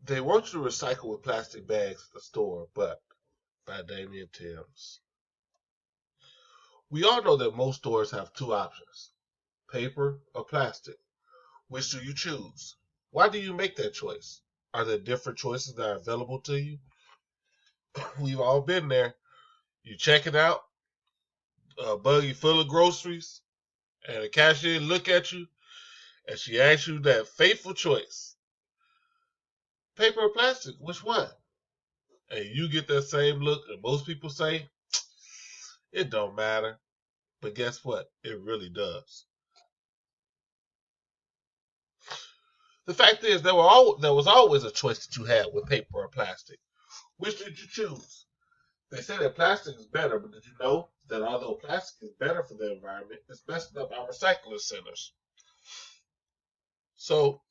They want you to recycle with plastic bags at the store, but by Damian Timms. We all know that most stores have two options: paper or plastic. Which do you choose? Why do you make that choice? Are there different choices that are available to you? We've all been there. You check it out, a buggy full of groceries, and the cashier look at you and she asks you that fateful choice: paper or plastic, which one? And you get that same look, and most people say, it don't matter. But guess what? It really does. The fact is, there was always a choice that you had with paper or plastic. Which did you choose? They say that plastic is better, but did you know that although plastic is better for the environment, it's messing up our recycling centers? So,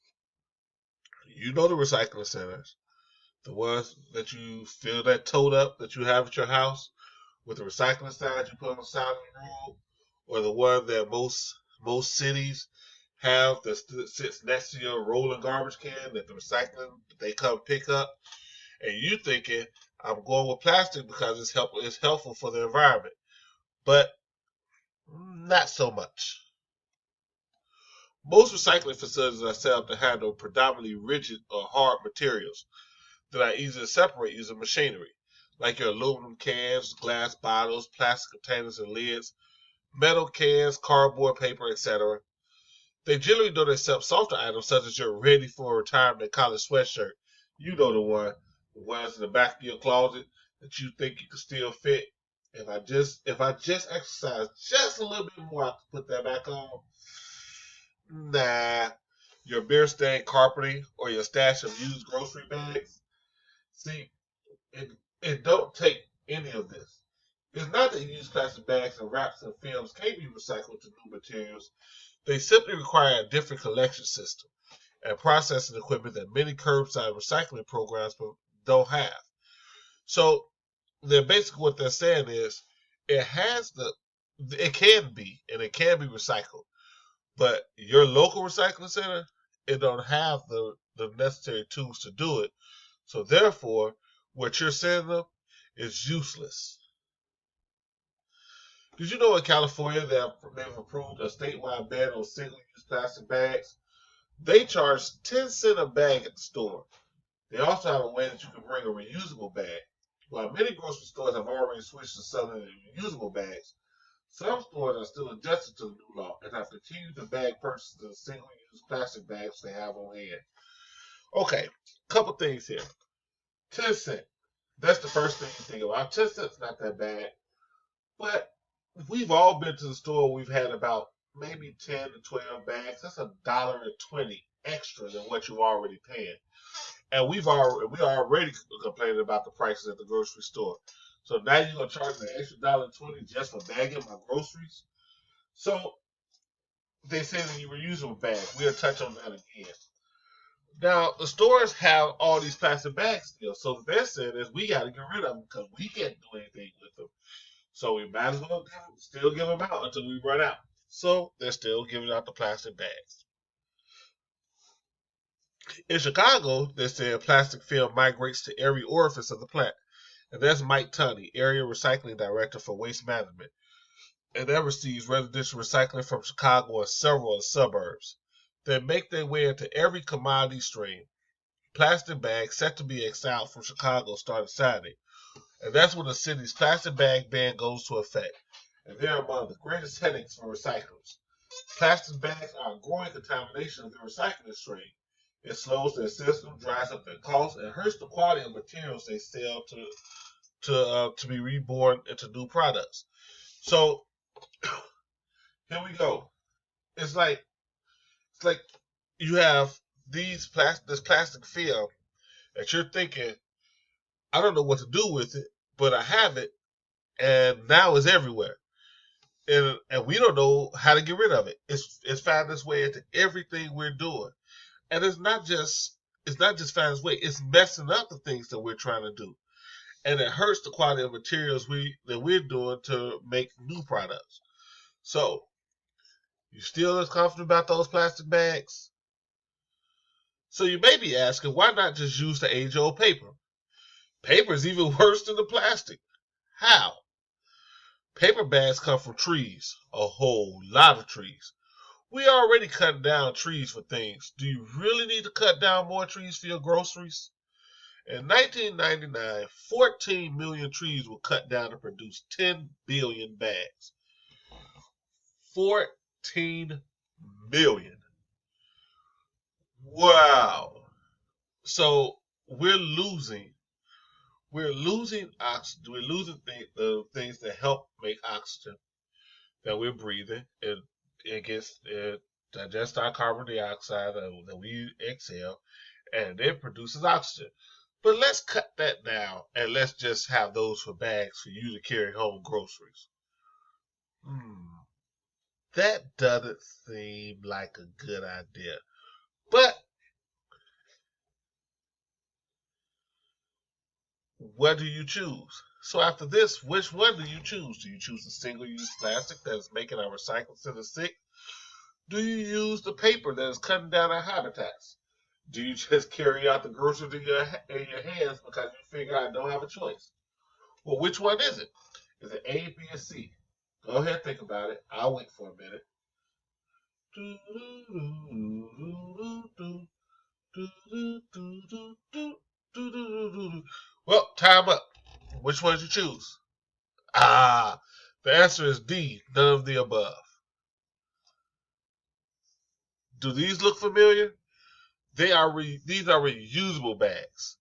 you know the recycling centers, the ones that you fill that tote up that you have at your house with the recycling signs you put on the side of the road, or the one that most cities have that sits next to your rolling garbage can that the recycling they come pick up, and you thinking I'm going with plastic because it's helpful for the environment, but not so much. Most recycling facilities are set up to handle predominantly rigid or hard materials that are easy to separate using machinery, like your aluminum cans, glass bottles, plastic containers and lids, metal cans, cardboard, paper, etc. They generally don't accept softer items such as your ready for retirement college sweatshirt. You know the ones in the back of your closet that you think you can still fit. If I just exercise just a little bit more, I can put that back on. Nah. Your beer stained carpeting or your stash of used grocery bags. See, it it don't take any of this. It's not that used plastic bags and wraps and films can't be recycled to new materials. They simply require a different collection system and processing equipment that many curbside recycling programs don't have. So they're basically what they're saying is it has the it can be and it can be recycled, but your local recycling center it don't have the necessary tools to do it. So therefore, what you're sending them is useless. Did you know in California they've approved a statewide ban on single-use plastic bags? They charge 10 cents a bag at the store. They also have a way that you can bring a reusable bag. While many grocery stores have already switched to selling reusable bags, some stores are still adjusting to the new law and have continued to bag purchases in single-use plastic bags they have on hand. Okay, couple things here. 10 cents. That's the first thing you think about. 10 cents not that bad. But we've all been to the store. We've had about maybe 10 to 12 bags. That's $1.20 extra than what you're already paying. And we already complaining about the prices at the grocery store. So now you're gonna charge me an extra $1.20 just for bagging my groceries. So they say that you were using a bag. We'll touch on that again. Now the stores have all these plastic bags still. So what they're saying is we gotta get rid of them because we can't do anything with them. So we might as well still give them out until we run out. So they're still giving out the plastic bags. In Chicago, they say plastic film migrates to every orifice of the plant. And that's Mike Tunney, Area Recycling Director for Waste Management. And that receives residential recycling from Chicago and several of the suburbs. They make their way into every commodity stream. Plastic bags set to be exiled from Chicago starting Saturday. And that's when the city's plastic bag ban goes to effect. And they're among the greatest headaches for recyclers. Plastic bags are a growing contamination of the recycling stream. It slows their system, drives up their costs, and hurts the quality of materials they sell to be reborn into new products. So here we go. It's like it's like you have this plastic film that you're thinking, I don't know what to do with it, but I have it, and now it's everywhere. And we don't know how to get rid of it. It's found its way into everything we're doing. And it's not just finding its way, it's messing up the things that we're trying to do. And it hurts the quality of materials we're doing to make new products. So you still as confident about those plastic bags? So you may be asking, why not just use the age-old paper? Paper is even worse than the plastic. How? Paper bags come from trees, a whole lot of trees. We already cut down trees for things. Do you really need to cut down more trees for your groceries? In 1999, 14 million trees were cut down to produce 10 billion bags. 14 million. Wow. So we're losing oxygen. We're losing the things that help make oxygen that we're breathing. It gets it digests our carbon dioxide that we exhale, and it produces oxygen. But let's cut that down and let's just have those for bags for you to carry home groceries. Hmm, that doesn't seem like a good idea. But what do you choose? So after this, which one do you choose? Do you choose the single-use plastic that is making our recycling centers sick? Do you use the paper that is cutting down our habitats? Do you just carry out the groceries in your hands because you figure I don't have a choice? Well, which one is it? Is it A, B, or C? Go ahead, think about it. I'll wait for a minute. Well, time up. Which one did you choose? Ah, the answer is D, none of the above. Do these look familiar? These are reusable bags.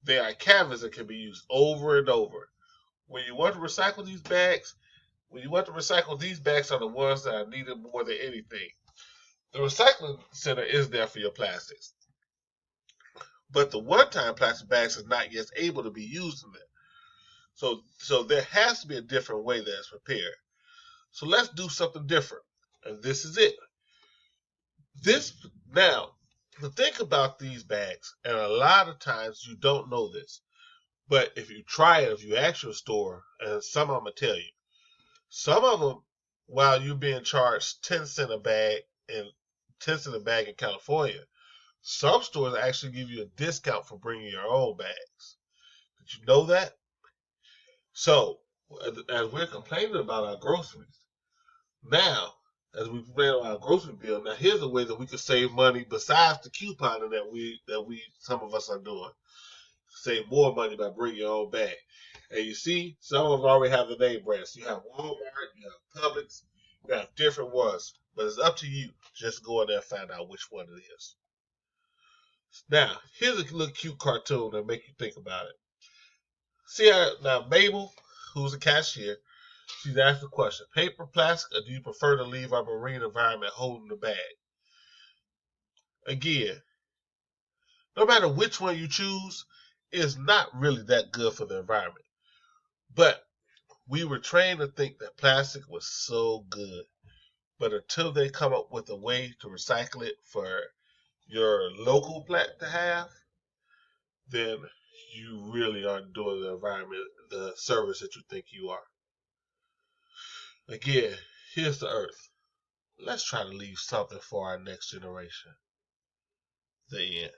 They are canvas that can be used over and over. When you want to recycle these bags, are the ones that are needed more than anything. The recycling center is there for your plastics, but the one-time plastic bags is not yet able to be used in there. So there has to be a different way that it's prepared. So let's do something different, and this is it. This now, the thing about these bags, and a lot of times you don't know this, but if you try it, if you ask your store, and some of them will tell you, some of them, while you're being charged 10 cents a bag and 10 cents a bag in California, some stores actually give you a discount for bringing your own bags. Did you know that? So, as we're complaining about our groceries, now, as we plan on our grocery bill, now here's a way that we could save money besides the couponing that we some of us are doing. Save more money by bringing your own bag. And you see, some of them already have the name brands. You have Walmart, you have Publix, you have different ones. But it's up to you. Just go in there and find out which one it is. Now, here's a little cute cartoon that make you think about it. See how now Mabel, who's a cashier, she's asked the question: paper, plastic, or do you prefer to leave our marine environment holding the bag? Again, no matter which one you choose, it's not really that good for the environment. But we were trained to think that plastic was so good. But until they come up with a way to recycle it for your local plant to have, then you really aren't doing the environment the service that you think you are. Again, here's the earth. Let's try to leave something for our next generation. The end.